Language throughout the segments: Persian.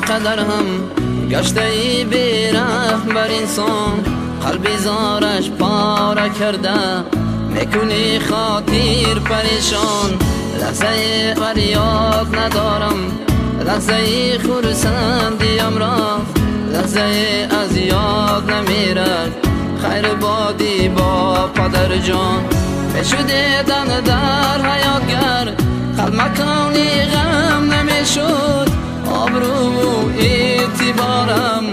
قدر هم گشته ای بی‌رحم بر انسان، قلبی زارش پاره کرده میکنی خاطر پریشان. لحظه فریاد ندارم، لحظه خرسندیم رفت، لحظه از یاد نمیرد خیر بادی با پدر جان. میشده دن در حیاتگر خل مکانی غم نمیشد، آبرو و اعتبارم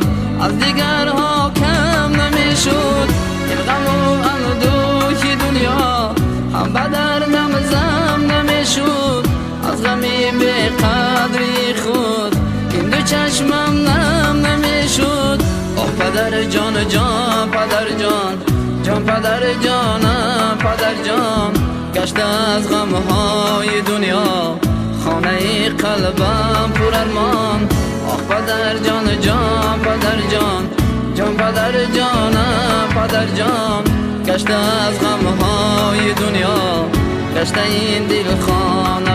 از دیگرها کم نمیشد. این غم و اندوه دنیا هم بدر نمزم نمیشد، از غمی به قدری خود این دو چشمم نم نمیشد. آه پدر جان جان پدر جان، جان پدر جانم پدر جان، گشته از غمهای دنیا خانه قلبم پر ارمان. آه پدر جان جان پدر جان، جان پدر جانم پدر جان، گشته از غمهای دنیا گشته این دل خانه